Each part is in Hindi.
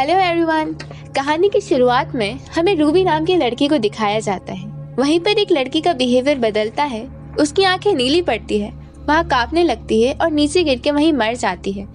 Hello everyone. कहानी की शुरुआत में हमें रूबी नाम की लड़की को दिखाया जाता है। वहीं पर एक लड़की का बिहेवियर बदलता है। उसकी आंखें नीली पड़ती है, वहाँ कांपने लगती है और नीचे गिर के वहीं मर जाती है।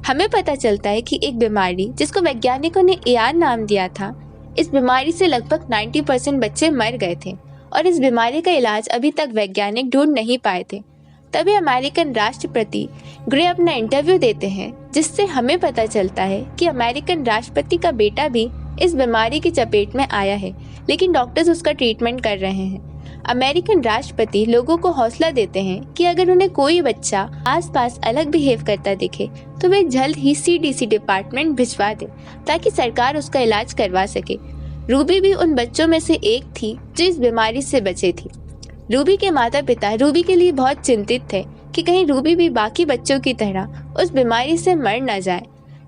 हमें पता चलता है कि एक बीमारी जिसको वैज्ञानिकों ने एआर नाम दिया था, इस बीमारी से लगभग 90% बच्चे मर गए थे और इस बीमारी का इलाज अभी तक वैज्ञानिक ढूंढ नहीं पाए थे। तभी अमेरिकन राष्ट्रपति ग्रे अपना इंटरव्यू देते हैं, जिससे हमें पता चलता है कि अमेरिकन राष्ट्रपति का बेटा भी इस बीमारी की चपेट में आया है, लेकिन डॉक्टर्स उसका ट्रीटमेंट कर रहे हैं। अमेरिकन राष्ट्रपति लोगों को हौसला देते हैं कि अगर उन्हें कोई बच्चा आसपास अलग बिहेव करता दिखे तो वे जल्द ही सीडीसी डिपार्टमेंट भिजवा दे ताकि सरकार उसका इलाज करवा सके। रूबी भी उन बच्चों में से एक थी जो इस बीमारी से बचे थी। रूबी के माता पिता रूबी के लिए बहुत चिंतित थे कि कहीं रूबी भी बाकी बच्चों की तरह उस बीमारी से मर न जाए।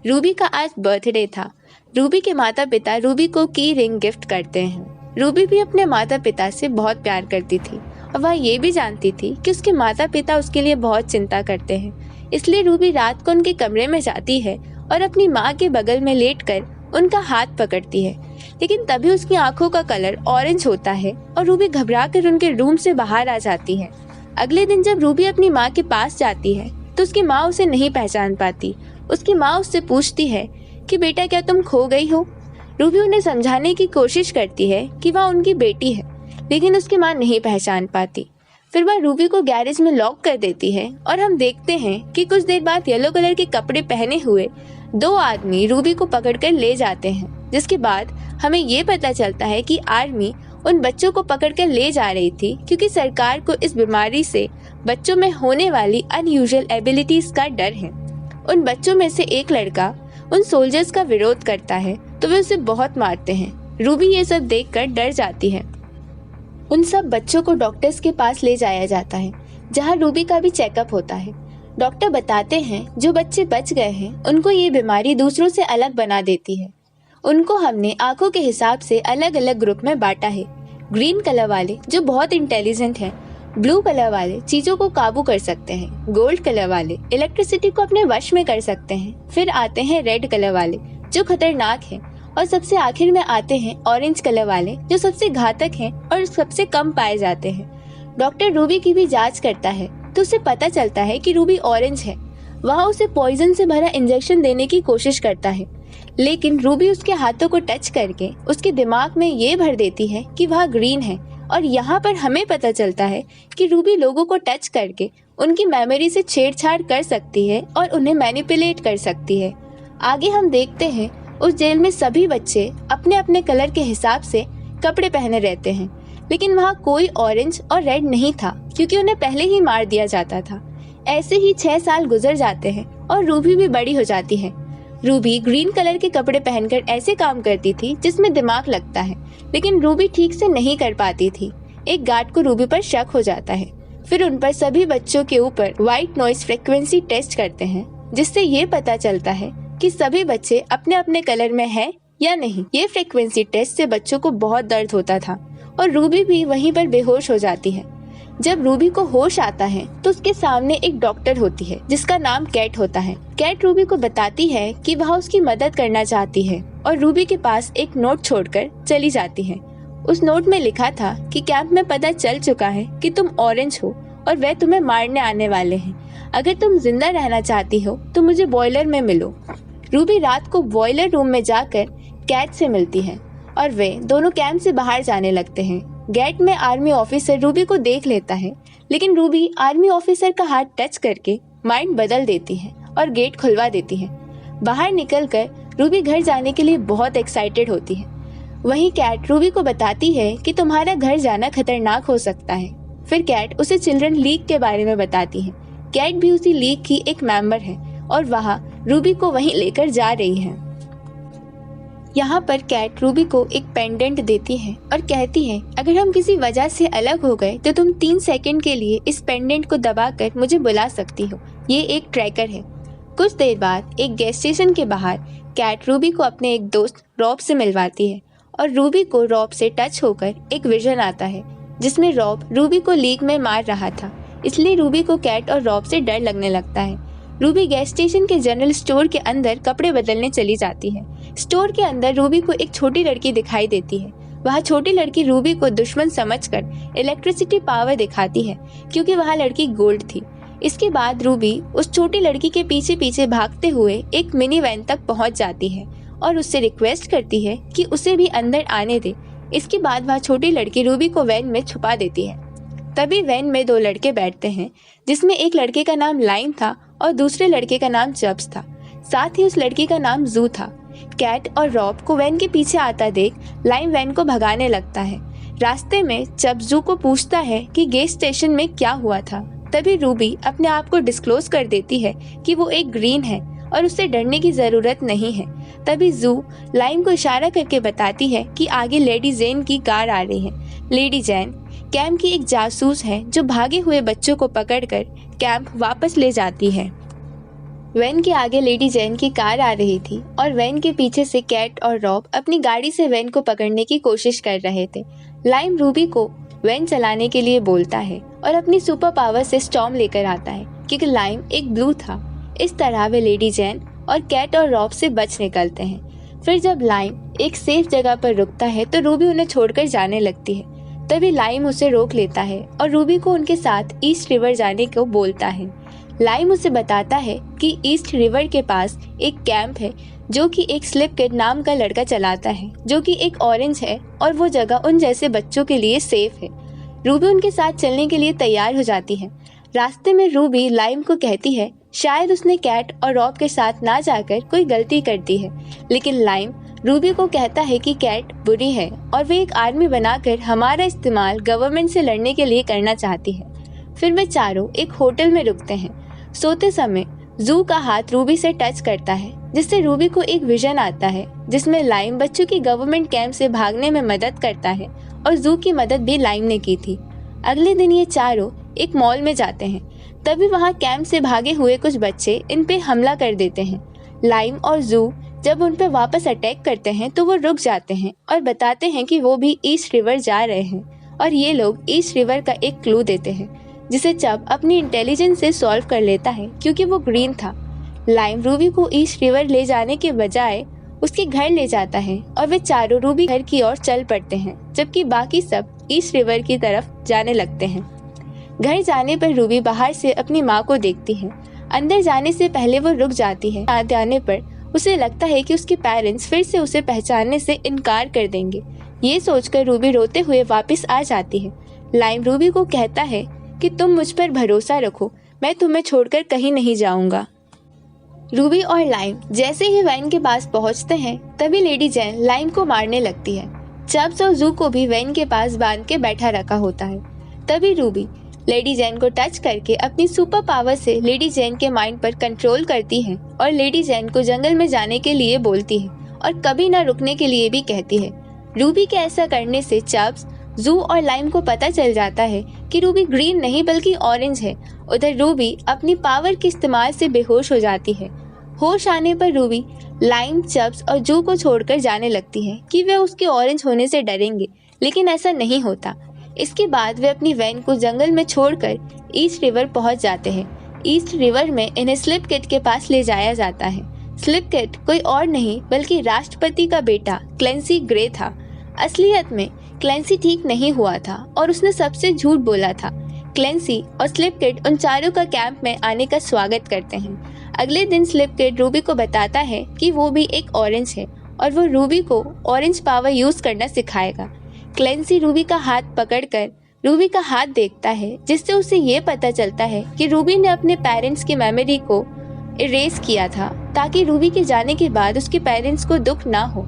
रूबी का आज बर्थडे था। रूबी के माता पिता रूबी को की रिंग गिफ्ट करते हैं। रूबी भी अपने माता पिता से बहुत प्यार करती थी और वह ये भी जानती थी कि उसके माता पिता उसके लिए बहुत चिंता करते हैं। इसलिए रूबी रात को उनके कमरे में जाती है और अपनी माँ के बगल में लेटकर उनका हाथ पकड़ती है, लेकिन तभी उसकी आंखों का कलर ऑरेंज होता है और रूबी घबराकर उनके रूम से बाहर आ जाती है। अगले दिन जब रूबी अपनी माँ के पास जाती है तो उसकी माँ उसे नहीं पहचान पाती। उसकी माँ उससे पूछती है कि बेटा, क्या तुम खो गई हो? रूबी उन्हें समझाने की कोशिश करती है कि वह उनकी बेटी है, लेकिन उसकी माँ नहीं पहचान पाती। फिर वह रूबी को गैरेज में लॉक कर देती है और हम देखते हैं कि कुछ देर बाद येलो कलर के कपड़े पहने हुए 2 आदमी रूबी को पकड़कर ले जाते हैं, जिसके बाद हमें ये पता चलता है कि आर्मी उन बच्चों को पकड़कर ले जा रही थी क्योंकि सरकार को इस बीमारी से बच्चों में होने वाली अनयूजुअल एबिलिटीज का डर है। उन बच्चों में से एक लड़का उन सोल्जर्स का विरोध करता है तो वे उसे बहुत मारते हैं। रूबी ये सब देखकर डर जाती है। उन सब बच्चों को डॉक्टर्स के पास ले जाया जाता है, जहाँ रूबी का भी चेकअप होता है। डॉक्टर बताते हैं जो बच्चे बच गए हैं उनको ये बीमारी दूसरों से अलग बना देती है। उनको हमने आंखों के हिसाब से अलग अलग ग्रुप में बांटा है। ग्रीन कलर वाले जो बहुत इंटेलिजेंट हैं, ब्लू कलर वाले चीजों को काबू कर सकते हैं, गोल्ड कलर वाले इलेक्ट्रिसिटी को अपने वश में कर सकते हैं। फिर आते हैं रेड कलर वाले जो खतरनाक हैं, और सबसे आखिर में आते हैं ऑरेंज कलर वाले जो सबसे घातक हैं और सबसे कम पाए जाते हैं। डॉक्टर रूबी की भी जांच करता है तो उसे पता चलता है कि रूबी ऑरेंज है। वह उसे पॉइजन से भरा इंजेक्शन देने की कोशिश करता है, लेकिन रूबी उसके हाथों को टच करके उसके दिमाग में ये भर देती है कि वह ग्रीन है। और यहाँ पर हमें पता चलता है कि रूबी लोगों को टच करके उनकी मेमोरी से छेड़छाड़ कर सकती है और उन्हें मैनिपुलेट कर सकती है। आगे हम देखते हैं उस जेल में सभी बच्चे अपने अपने कलर के हिसाब से कपड़े पहने रहते हैं, लेकिन वहाँ कोई ऑरेंज और रेड नहीं था क्योंकि उन्हें पहले ही मार दिया जाता था। ऐसे ही 6 साल गुजर जाते हैं और रूबी भी बड़ी हो जाती है। रूबी ग्रीन कलर के कपड़े पहनकर ऐसे काम करती थी जिसमें दिमाग लगता है, लेकिन रूबी ठीक से नहीं कर पाती थी। एक गार्ड को रूबी पर शक हो जाता है। फिर उन पर सभी बच्चों के ऊपर व्हाइट नॉइज फ्रीक्वेंसी टेस्ट करते हैं, जिससे ये पता चलता है कि सभी बच्चे अपने अपने कलर में हैं या नहीं। ये फ्रीक्वेंसी टेस्ट से बच्चों को बहुत दर्द होता था और रूबी भी वहीं पर बेहोश हो जाती है। जब रूबी को होश आता है तो उसके सामने एक डॉक्टर होती है जिसका नाम कैट होता है। कैट रूबी को बताती है कि वह उसकी मदद करना चाहती है और रूबी के पास एक नोट छोड़कर चली जाती है। उस नोट में लिखा था कि कैंप में पता चल चुका है कि तुम ऑरेंज हो और वे तुम्हें मारने आने वाले हैं। अगर तुम जिंदा रहना चाहती हो तो मुझे बॉयलर में मिलो। रूबी रात को बॉयलर रूम में जाकर कैट से मिलती है और वे दोनों कैंप से बाहर जाने लगते हैं। गेट में आर्मी ऑफिसर रूबी को देख लेता है, लेकिन रूबी आर्मी ऑफिसर का हाथ टच करके माइंड बदल देती है और गेट खुलवा देती है। बाहर निकलकर रूबी घर जाने के लिए बहुत एक्साइटेड होती है। वहीं कैट रूबी को बताती है कि तुम्हारा घर जाना खतरनाक हो सकता है। फिर कैट उसे चिल्ड्रन लीग के बारे में बताती है। कैट भी उसी लीग की एक मेंबर है और वहाँ रूबी को वहीं लेकर जा रही है। यहाँ पर कैट रूबी को एक पेंडेंट देती है और कहती है, अगर हम किसी वजह से अलग हो गए तो तुम 3 सेकंड के लिए इस पेंडेंट को दबाकर मुझे बुला सकती हो। ये एक ट्रैकर है। कुछ देर बाद एक गैस स्टेशन के बाहर कैट रूबी को अपने एक दोस्त रॉब से मिलवाती है और रूबी को रॉब से टच होकर एक विजन आता है जिसमें रॉब रूबी को लीग में मार रहा था। इसलिए रूबी को कैट और रॉब से डर लगने लगता है। रूबी गैस स्टेशन के जनरल स्टोर के अंदर कपड़े बदलने चली जाती है। स्टोर के अंदर रूबी को एक छोटी लड़की दिखाई देती है। वह छोटी लड़की रूबी को दुश्मन समझकर इलेक्ट्रिसिटी पावर दिखाती है क्योंकि वह लड़की गोल्ड थी। इसके बाद रूबी उस छोटी लड़की के पीछे पीछे भागते हुए एक मिनी वैन तक पहुंच जाती है और उससे रिक्वेस्ट करती है कि उसे भी अंदर आने दे। इसके बाद वह छोटी लड़की रूबी को वैन में छुपा देती है। तभी वैन में दो लड़के बैठते हैं, जिसमें एक लड़के का नाम लाइम था और दूसरे लड़के का नाम चब्स था। साथ ही उस लड़की का नाम जू था। कैट और रॉब को वैन के पीछे आता देख लाइम वैन को भगाने लगता है। रास्ते में चब्स जू को पूछता है कि गैस स्टेशन में क्या हुआ था। तभी रूबी अपने आप को डिस्क्लोज कर देती है कि वो एक ग्रीन है और उससे डरने की जरूरत नहीं है। तभी जू लाइम को इशारा करके बताती है कि आगे लेडी जेन की कार आ रही है। लेडी जेन कैंप की एक जासूस है जो भागे हुए बच्चों को पकड़कर कैंप वापस ले जाती है। वैन के आगे लेडी जेन की कार आ रही थी और वैन के पीछे से कैट और रॉब अपनी गाड़ी से वैन को पकड़ने की कोशिश कर रहे थे। लाइम रूबी को वैन चलाने के लिए बोलता है और अपनी सुपर पावर से स्टॉर्म लेकर आता है क्योंकि लाइम एक ब्लू था। इस तरह वे लेडी जेन और कैट और रॉब से बच निकलते हैं। फिर जब लाइम एक सेफ जगह पर रुकता है तो रूबी उन्हें छोड़कर जाने लगती है। तभी लाइम उसे रोक लेता है और रूबी को उनके साथ ईस्ट रिवर जाने को बोलता है। लाइम उसे बताता है कि ईस्ट रिवर के पास एक कैंप है जो कि एक स्लिप किड नाम का लड़का चलाता है, जो कि एक ऑरेंज है और वो जगह उन जैसे बच्चों के लिए सेफ है। रूबी उनके साथ चलने के लिए तैयार हो जाती है। रास्ते में रूबी लाइम को कहती है शायद उसने कैट और रॉब के साथ ना जाकर कोई गलती कर दी है, लेकिन लाइम रूबी को कहता है कि कैट बुरी है और वे एक आर्मी बनाकर हमारा इस्तेमाल गवर्नमेंट से लड़ने के लिए करना चाहती है। फिर वे चारों एक होटल में रुकते हैं। सोते समय जू का हाथ रूबी से टच करता है, जिससे रूबी को एक विजन आता है जिसमें लाइम बच्चों की गवर्नमेंट कैंप से भागने में मदद करता है और जू की मदद भी लाइम ने की थी। अगले दिन ये चारों एक मॉल में जाते हैं। तभी वहाँ कैंप से भागे हुए कुछ बच्चे इन पे हमला कर देते हैं। लाइम और जू जब उन पर वापस अटैक करते हैं तो वो रुक जाते हैं और बताते हैं कि वो भी ईस्ट रिवर जा रहे हैं और ये लोग ईस्ट रिवर का एक क्लू देते हैं जिसे चब अपनी इंटेलिजेंस से सॉल्व कर लेता है क्योंकि वो ग्रीन था। लाइम रूबी को ईस्ट रिवर ले जाने के बजाय उसके घर ले जाता है और वे चारों रूबी घर की ओर चल पड़ते हैं, जबकि बाकी सब ईस्ट रिवर की तरफ जाने लगते हैं। घर जाने पर रूबी बाहर से अपनी माँ को देखती है। अंदर जाने से पहले वो रुक जाती है। आने पर उसे लगता है कि उसके पेरेंट्स फिर से उसे पहचानने से इनकार कर देंगे। ये सोचकर रूबी रोते हुए वापस आ जाती है। लाइम रूबी को कहता है कि तुम मुझ पर भरोसा रखो, मैं तुम्हें छोड़कर कहीं नहीं जाऊंगा। रूबी और लाइम जैसे ही वैन के पास पहुंचते हैं तभी लेडी जेन लाइम को मारने लगती है। चब्स और जू को भी वैन के पास बांध के बैठा रखा होता है। तभी रूबी लेडी जेन को टच करके अपनी सुपर पावर से लेडी जेन के माइंड पर कंट्रोल करती है और लेडी जेन को जंगल में जाने के लिए बोलती है और कभी ना रुकने के लिए भी कहती है। रूबी के ऐसा करने से चब्स, जू और लाइम को पता चल जाता है कि रूबी ग्रीन नहीं बल्कि ऑरेंज है। उधर रूबी अपनी पावर के इस्तेमाल से बेहोश हो जाती है। होश आने पर रूबी लाइम, चब्स और जू को छोड़कर जाने लगती है कि वे उसके ऑरेंज होने से डरेंगे, लेकिन ऐसा नहीं होता। इसके बाद वे अपनी वैन को जंगल में छोड़कर ईस्ट रिवर पहुंच जाते हैं। ईस्ट रिवर में इन्हें स्लिप किड के पास ले जाया जाता है। स्लिप किड कोई और नहीं बल्कि राष्ट्रपति का बेटा क्लेंसी ग्रे था। असलियत में क्लेंसी ठीक नहीं हुआ था और उसने सबसे झूठ बोला था। क्लेंसी और स्लिप किड उन चारों का कैंप में आने का स्वागत करते हैं। अगले दिन स्लिप किड रूबी को बताता है कि वो भी एक ऑरेंज है और वो रूबी को ऑरेंज पावर यूज करना सिखाएगा। क्लेंसी रूबी का हाथ पकड़कर रूबी का हाथ देखता है, जिससे उसे ये पता चलता है कि रूबी ने अपने पेरेंट्स की मेमोरी को इरेज किया था ताकि रूबी के जाने के बाद उसके पेरेंट्स को दुख ना हो।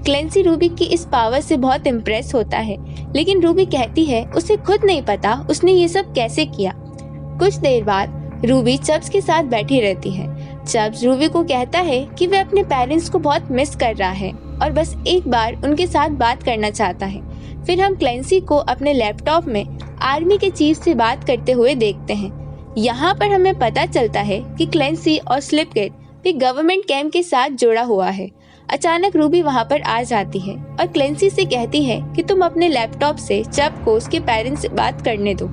क्लेंसी रूबी की इस पावर से बहुत इम्प्रेस होता है, लेकिन रूबी कहती है उसे खुद नहीं पता उसने ये सब कैसे किया। कुछ देर बाद रूबी चब्स के साथ बैठी रहती है। चब्स रूबी को कहता है कि वह अपने पेरेंट्स को बहुत मिस कर रहा है और बस एक बार उनके साथ बात करना चाहता है। फिर हम क्लेंसी को अपने लैपटॉप में आर्मी के चीफ से बात करते हुए देखते हैं। यहाँ पर हमें पता चलता है कि क्लेंसी और स्लिप किड भी गवर्नमेंट कैंप के साथ जुड़ा हुआ है। अचानक रूबी वहाँ पर आ जाती है और क्लेंसी से कहती है कि तुम अपने लैपटॉप से चब को उसके पेरेंट्स से बात करने दो।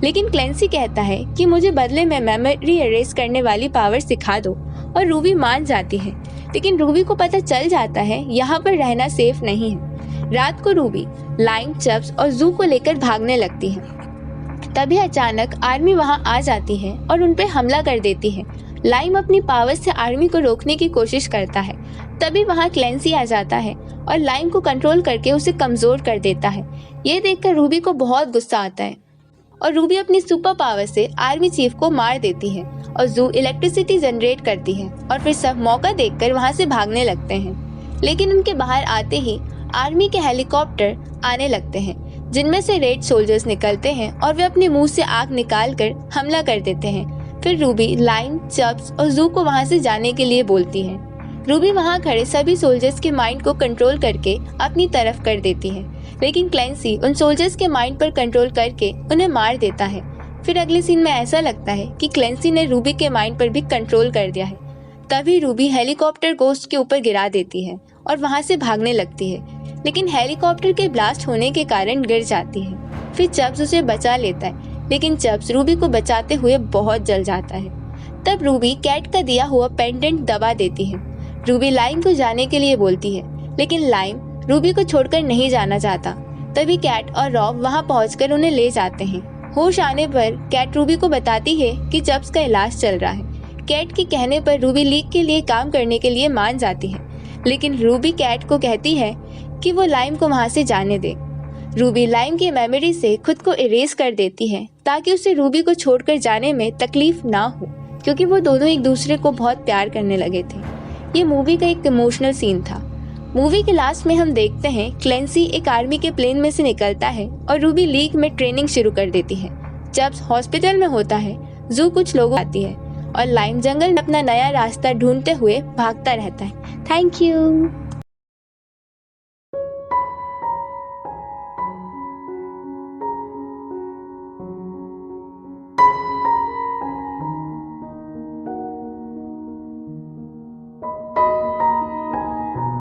लेकिन क्लेंसी कहता है कि मुझे बदले में मेमोरी एरेज करने वाली पावर सिखा दो, और रूबी मान जाती है। लेकिन रूबी को पता चल जाता है यहाँ पर रहना सेफ नहीं है। रात को रूबी लाइम, चब्स और जू को लेकर भागने लगती है। तभी अचानक आर्मी वहाँ आ जाती है और उन पे हमला कर देती है। लाइम अपनी पावर से आर्मी को रोकने की कोशिश करता है। तभी वहाँ क्लेंसी आ जाता है और लाइम को कंट्रोल करके उसे कमजोर कर देता है। ये देखकर रूबी को बहुत गुस्सा आता है और रूबी अपनी सुपर पावर से आर्मी चीफ को मार देती है और जू इलेक्ट्रिसिटी जनरेट करती है और फिर सब मौका देखकर वहाँ से भागने लगते हैं। लेकिन उनके बाहर आते ही आर्मी के हेलीकॉप्टर आने लगते हैं, जिनमें से रेड सोल्जर्स निकलते हैं और वे अपने मुंह से आग निकालकर हमला कर देते हैं। फिर रूबी लाइम, चब्स और जू को वहाँ से जाने के लिए बोलती है। रूबी वहाँ खड़े सभी सोल्जर्स के माइंड को कंट्रोल करके अपनी तरफ कर देती है, लेकिन क्लेंसी उन सोल्जर्स के माइंड पर कंट्रोल करके उन्हें मार देता है। फिर अगले सीन में ऐसा लगता है कि क्लेंसी ने रूबी के माइंड पर भी कंट्रोल कर दिया है। तभी रूबी हेलीकॉप्टर को उसके ऊपर गिरा देती है और वहाँ से भागने लगती है, लेकिन हेलीकॉप्टर के ब्लास्ट होने के कारण गिर जाती है। फिर चब्स उसे बचा लेता है, लेकिन चब्स रूबी को बचाते हुए बहुत जल जाता है। तब रूबी कैट का दिया हुआ पेंडेंट दबा देती है। रूबी लाइम को जाने के लिए बोलती है, लेकिन लाइम रूबी को छोड़कर नहीं जाना चाहता। तभी कैट और रॉब वहां पहुंचकर उन्हें ले जाते हैं। होश आने पर कैट रूबी को बताती है कि चब्स का इलाज चल रहा है। कैट के कहने पर रूबी लीग के लिए काम करने के लिए मान जाती है, लेकिन रूबी कैट को कहती है कि वो लाइम को वहां से जाने दे। रूबी लाइम की मेमोरी से खुद को इरेज कर देती है ताकि उसे रूबी को छोड़कर जाने में तकलीफ ना हो, क्योंकि वो दोनों एक दूसरे को बहुत प्यार करने लगे थे। ये मूवी का एक इमोशनल सीन था। मूवी के लास्ट में हम देखते हैं क्लेंसी एक आर्मी के प्लेन में से निकलता है और रूबी लीग में ट्रेनिंग शुरू कर देती है। जब हॉस्पिटल में होता है, जू कुछ लोगों आती है और लाइम जंगल में अपना नया रास्ता ढूंढते हुए भागता रहता है। Thank you.